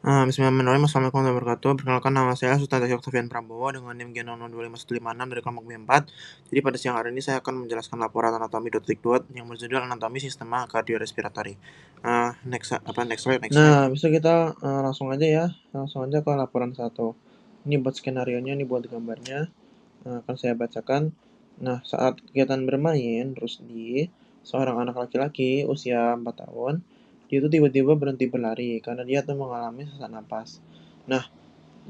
Bismillahirrahmanirrahim. Assalamualaikum warahmatullahi wabarakatuh. Perkenalkan, nama saya Sultan Oktavian Prabowo dengan NIM G00255156 dari kelompok B4. Jadi pada siang hari ini saya akan menjelaskan laporan anatomi .dot yang berjudul Anatomi Sistema Kardiorespiratory. Next slide. Nah, bisa kita langsung aja ya, langsung aja ke laporan 1. Ini buat skenario-nya, ini buat gambarnya. Akan saya bacakan. Nah, saat kegiatan bermain, Rusdi, seorang anak laki-laki usia 4 tahun, dia itu tiba-tiba berhenti berlari karena dia tuh mengalami sesak napas. Nah,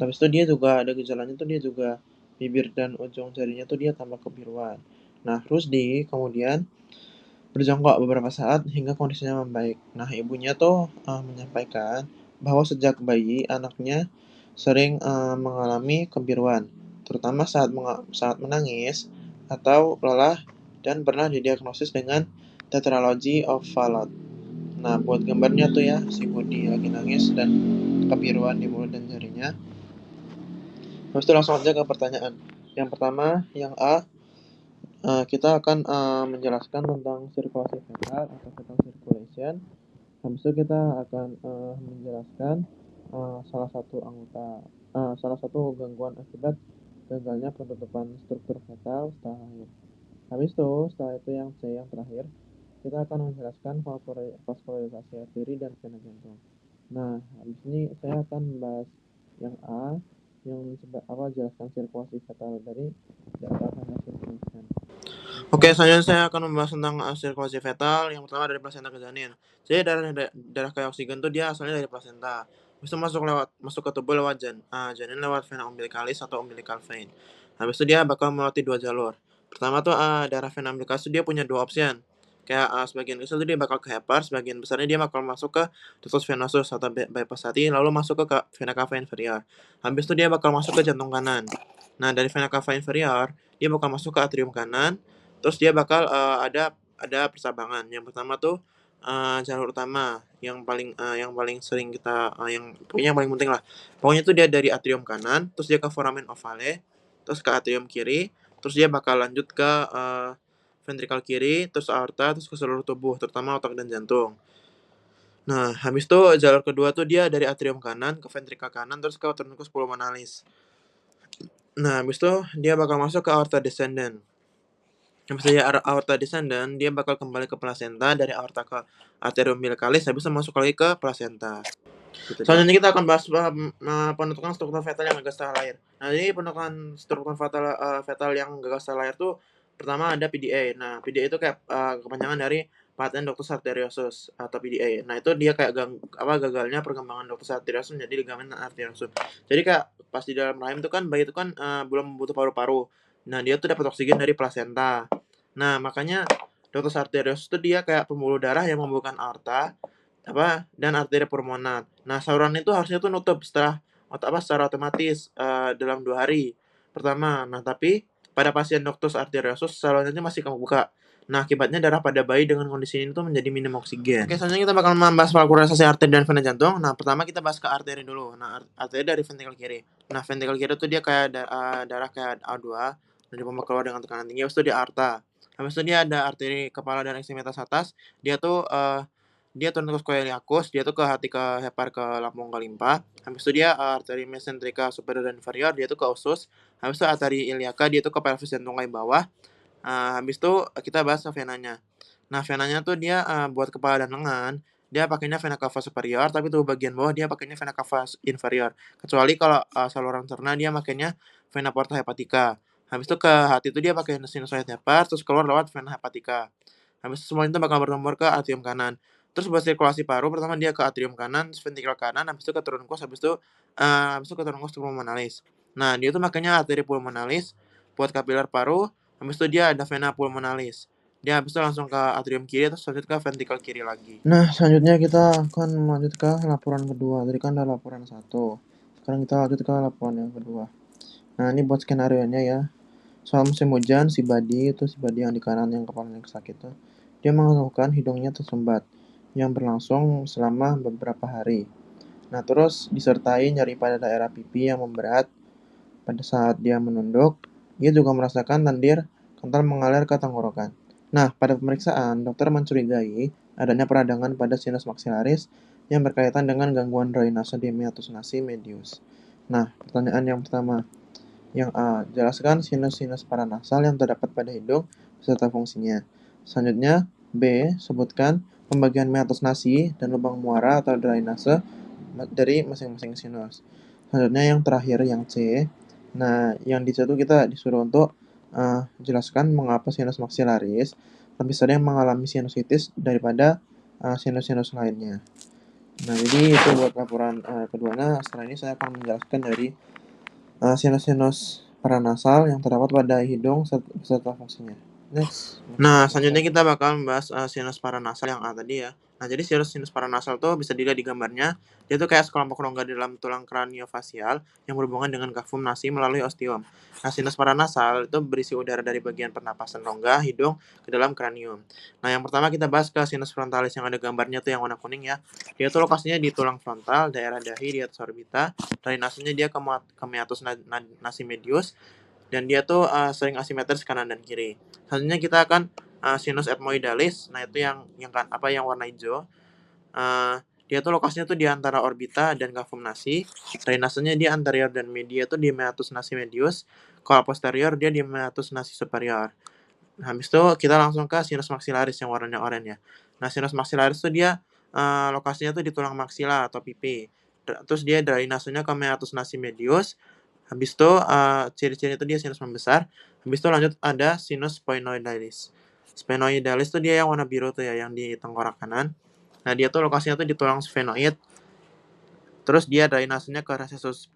habis itu dia juga ada gejalanya tuh dia juga bibir dan ujung jarinya tuh dia tampak kebiruan. Nah, Rusdi kemudian berjongkok beberapa saat hingga kondisinya membaik. Nah, ibunya tuh menyampaikan bahwa sejak bayi anaknya sering mengalami kebiruan, terutama saat menangis atau lelah dan pernah didiagnosis dengan tetralogy of Fallot. Nah, buat gambarnya tuh ya, si Budi lagi nangis dan kebiruan di mulut dan jarinya. Habis itu langsung aja ke pertanyaan. Yang pertama, yang A, kita akan menjelaskan tentang sirkulasi fetal atau fetal circulation. Habis itu kita akan menjelaskan salah satu gangguan akibat gagalnya penutupan struktur fetal setelah lahir. Habis itu, setelah itu yang C, yang terakhir, kita akan menjelaskan vaskularisasi arteri dan vena jantung. Nah, habis ini saya akan membahas yang A, yang jelaskan sirkulasi fetal dari data vena circulation. Oke, selanjutnya saya akan membahas tentang sirkulasi fetal. Yang pertama dari plasenta ke janin. Jadi darah kayak oksigen tuh dia asalnya dari plasenta. Habis itu masuk ke tubuh lewat janin lewat vena umbilicalis atau umbilical vein. Habis itu dia bakal melewati 2 jalur. Pertama tuh darah vena umbilicalis dia punya 2 option. Kayak sebagian kecil tuh dia bakal ke hepar, sebagian besarnya dia bakal masuk ke ductus venosus atau bypass hati, lalu masuk ke vena cava inferior. Habis itu dia bakal masuk ke jantung kanan. Nah, dari vena cava inferior, dia bakal masuk ke atrium kanan. Terus dia bakal ada percabangan. Yang pertama tuh jalur utama yang paling sering kita pokoknya yang paling penting lah. Pokoknya tuh dia dari atrium kanan, terus dia ke foramen ovale, terus ke atrium kiri, terus dia bakal lanjut ke ventrikal kiri, terus aorta, terus ke seluruh tubuh, terutama otak dan jantung. Nah, habis itu jalur kedua tuh dia dari atrium kanan ke ventrikal kanan, terus ke truncus pulmonalis. Nah, habis itu dia bakal masuk ke aorta descendant. Habis dari aorta descendant, dia bakal kembali ke plasenta, dari aorta ke arteria umbilicalis, habis itu masuk lagi ke plasenta. Gitu. Selanjutnya kita akan bahas penentukan struktur fetal yang gagal setelah lahir. Nah, jadi penentukan struktur fetal yang gagal setelah lahir tuh pertama ada PDA. Nah, PDA itu kayak kepanjangan dari patent ductus arteriosus atau PDA. Nah, itu dia kayak gagalnya perkembangan ductus arteriosus menjadi ligamen arteriosus. Jadi kayak pas di dalam rahim itu kan bayi itu kan belum butuh paru-paru. Nah, dia tuh dapat oksigen dari plasenta. Nah, makanya ductus arteriosus itu dia kayak pembuluh darah yang membuka aorta dan arteri pulmonar. Nah, saluran itu harusnya tuh nutup secara otomatis dalam 2 hari pertama. Nah, tapi pada pasien ductus arteriosus salurannya masih kebuka. Nah, akibatnya darah pada bayi dengan kondisi ini tuh menjadi minim oksigen. Oke, selanjutnya kita bakal membahas valvularisasi arteri dan vena jantung. Nah, pertama kita bahas ke arteri dulu. Nah, arteri dari ventrikel kiri. Nah, ventrikel kiri tuh dia kayak darah kayak A2 dan dipompa keluar dengan tekanan tinggi. Habis itu dia aorta. Habis itu dia ada arteri kepala dan ekstremitas atas. Dia tuh dia truncus coeliacus, dia tuh ke hati, ke hepar, ke lambung, ke limpa. Habis itu dia arteri mesenterica superior dan inferior, dia tuh ke usus. Habis itu arteri iliaca, dia tuh ke pelvis dan tungkai bawah. Habis itu kita bahas ke venanya. Nah, venanya tuh dia buat kepala dan lengan, dia pakainya vena cava superior, tapi tuh bagian bawah dia pakainya vena cava inferior. Kecuali kalau saluran cerna dia pakainya vena porta hepatica. Habis itu ke hati itu dia pakai sinusoid hepar, terus keluar lewat vena hepatica. Habis itu semua itu bakal bertempur ke atrium kanan. Terus buat sirkulasi paru, pertama dia ke atrium kanan, terus ventrikel kanan, habis itu ke truncus, habis itu ke truncus pulmonalis. Nah, dia tuh makanya arteri pulmonalis buat kapiler paru, habis itu dia ada vena pulmonalis. Dia habis itu langsung ke atrium kiri, terus lanjut ke ventrikel kiri lagi. Nah, selanjutnya kita akan melanjut ke laporan kedua. Tadi kan ada laporan 1. Sekarang kita lanjut ke laporan yang kedua. Nah, ini buat skenario-nya ya. Soal musim hujan, si Badi yang di kanan yang kepalanya sakit tuh, dia mengeluhkan hidungnya tersumbat yang berlangsung selama beberapa hari. Nah, terus disertai nyeri pada daerah pipi yang memberat pada saat dia menunduk. Dia juga merasakan lendir kental mengalir ke tenggorokan. Nah, pada pemeriksaan, dokter mencurigai adanya peradangan pada sinus maksilaris yang berkaitan dengan gangguan drainase di meatus nasi medius. Nah, pertanyaan yang pertama. Yang A. Jelaskan sinus-sinus paranasal yang terdapat pada hidung beserta fungsinya. Selanjutnya, B. Sebutkan pembagian meatus nasi dan lubang muara atau drainase dari masing-masing sinus. Selanjutnya yang terakhir, yang C. Nah, yang di situ kita disuruh untuk jelaskan mengapa sinus maksilaris lebih sering mengalami sinusitis daripada sinus-sinus lainnya. Nah, jadi itu buat laporan keduanya. Setelah ini saya akan menjelaskan dari sinus-sinus paranasal yang terdapat pada hidung beserta fungsinya. Next. Nah, selanjutnya kita bakal membahas sinus paranasal yang A tadi ya. Nah, jadi sinus paranasal tuh bisa dilihat di gambarnya. Dia tuh kayak sekelompok rongga di dalam tulang kraniofasial yang berhubungan dengan kafum nasi melalui ostium. Nah, sinus paranasal itu berisi udara dari bagian pernapasan rongga hidung ke dalam kranium. Nah, yang pertama kita bahas ke sinus frontalis yang ada gambarnya tuh yang warna kuning ya. Dia tuh lokasinya di tulang frontal, daerah dahi di atas orbita. Drainasenya dia ke meatus nasi medius dan dia tuh sering asimetris kanan dan kiri. Selanjutnya kita akan sinus ethmoidalis. Nah, itu yang warna hijau. Dia tuh lokasinya tuh di antara orbita dan kafum nasi. Drainasenya di anterior dan media tuh di meatus nasi medius. Kalau posterior dia di meatus nasi superior. Nah, habis itu kita langsung ke sinus maxillaris yang warnanya oranye ya. Nah, sinus maxillaris tuh dia lokasinya tuh di tulang maksila atau pipi. Terus dia drainasenya ke meatus nasi medius. Habis itu ciri-ciri itu dia sinus membesar. Habis itu lanjut ada sinus sphenoidalis. Sphenoidalis tuh dia yang warna biru tuh ya, yang di tengkorak kanan. Nah, dia tuh lokasinya tuh di tulang sphenoid. Terus dia drainasenya ke recessus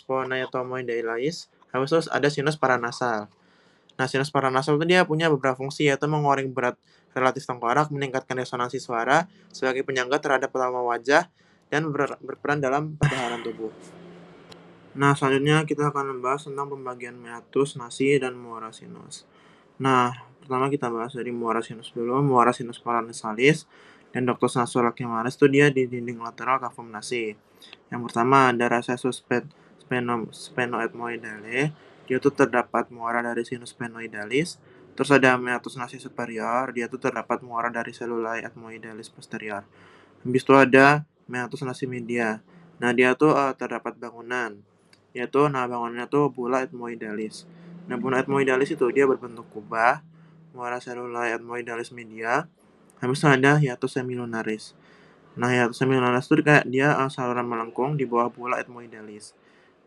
sphenoidomidalis. Habis itu ada sinus paranasal. Nah, sinus paranasal itu dia punya beberapa fungsi, yaitu mengurangi berat relatif tengkorak, meningkatkan resonansi suara sebagai penyangga terhadap utama wajah, dan berperan dalam pertahanan tubuh. Nah, selanjutnya kita akan membahas tentang pembagian meatus nasi dan muara sinus. Nah, pertama kita bahas dari muara sinus dulu. Muara sinus paranasalis dan ductus nasolacrimalis itu dia di dinding lateral kafum nasi. Yang pertama ada recessus sphenoethmoidale. Dia tuh terdapat muara dari sinus sphenoidalis. Terus ada meatus nasi superior. Dia tuh terdapat muara dari cellulae ethmoidalis posterior. Habis itu ada meatus nasi media. Nah, dia tuh terdapat bangunan. Bangunannya tuh bula ethmoidalis. Nah, bula ethmoidalis itu dia berbentuk kubah, muara cellulae ethmoidalis media. Habis itu ada hiatus semilunaris. Nah, hiatus semilunaris itu kayak dia saluran melengkung di bawah bula ethmoidalis.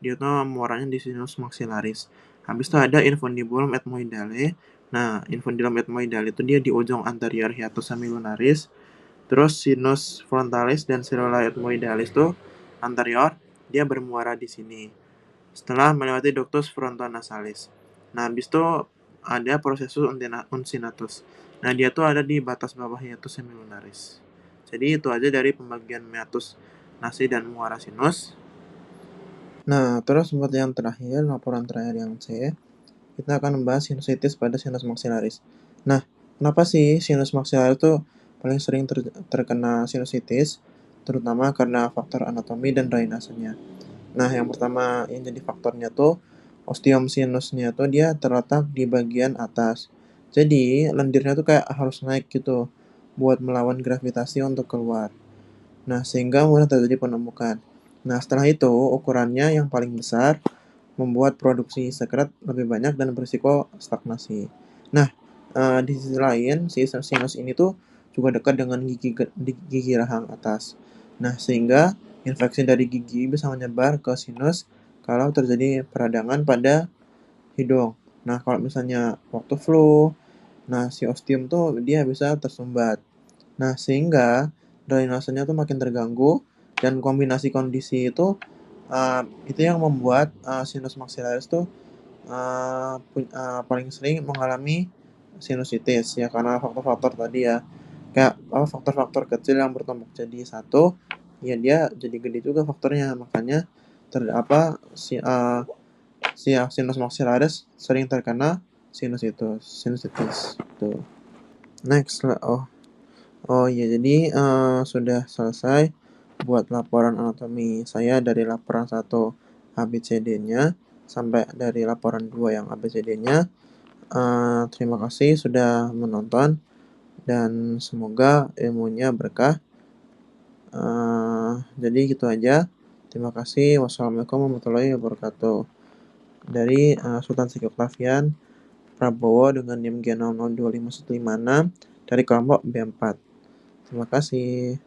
Dia tuh muaranya di sinus maxillaris. Habis itu ada infundibulum ethmoidale. Nah, infundibulum ethmoidale itu dia di ujung anterior hiatus semilunaris. Terus sinus frontalis dan cellulae ethmoidalis tuh anterior, dia bermuara di sini. Setelah melewati ductus frontonasalis. Nah, habis itu ada processus uncinatus. Nah, dia tuh ada di batas bawah hiatus semilunaris. Jadi itu aja dari pembagian meatus nasi dan muara sinus. Nah, terus buat yang terakhir, laporan terakhir yang C, kita akan membahas sinusitis pada sinus maxillaris. Nah, kenapa sih sinus maxillaris itu paling sering terkena sinusitis? Terutama karena faktor anatomi dan drainasenya. Nah, yang pertama yang jadi faktornya tuh ostium sinusnya tuh dia terletak di bagian atas. Jadi, lendirnya tuh kayak harus naik gitu buat melawan gravitasi untuk keluar. Nah, sehingga mudah terjadi penumpukan. Nah, setelah itu ukurannya yang paling besar membuat produksi sekret lebih banyak dan berisiko stagnasi. Nah, di sisi lain, si sinus ini tuh juga dekat dengan gigi rahang atas. Nah, sehingga infeksi dari gigi bisa menyebar ke sinus kalau terjadi peradangan pada hidung. Nah, kalau misalnya waktu flu, nah si ostium tuh dia bisa tersumbat. Nah, sehingga drainasenya tuh makin terganggu dan kombinasi kondisi itu yang membuat sinus maxillaris tuh paling sering mengalami sinusitis ya karena faktor-faktor tadi ya. Kayak faktor-faktor kecil yang bertumpuk jadi satu, ya dia jadi gede juga faktornya. Makanya sinus maxillaris sering terkena sinusitis. Tuh. Next lah. Oh iya, jadi sudah selesai buat laporan anatomi saya dari laporan 1 ABCD-nya sampai dari laporan 2 yang ABCD-nya. Terima kasih sudah menonton dan semoga ilmunya berkah. Jadi gitu aja. Terima kasih. Wassalamualaikum warahmatullahi wabarakatuh. Dari Sultan Syek Octavian Prabowo dengan NIM G002556 dari kelompok B4. Terima kasih.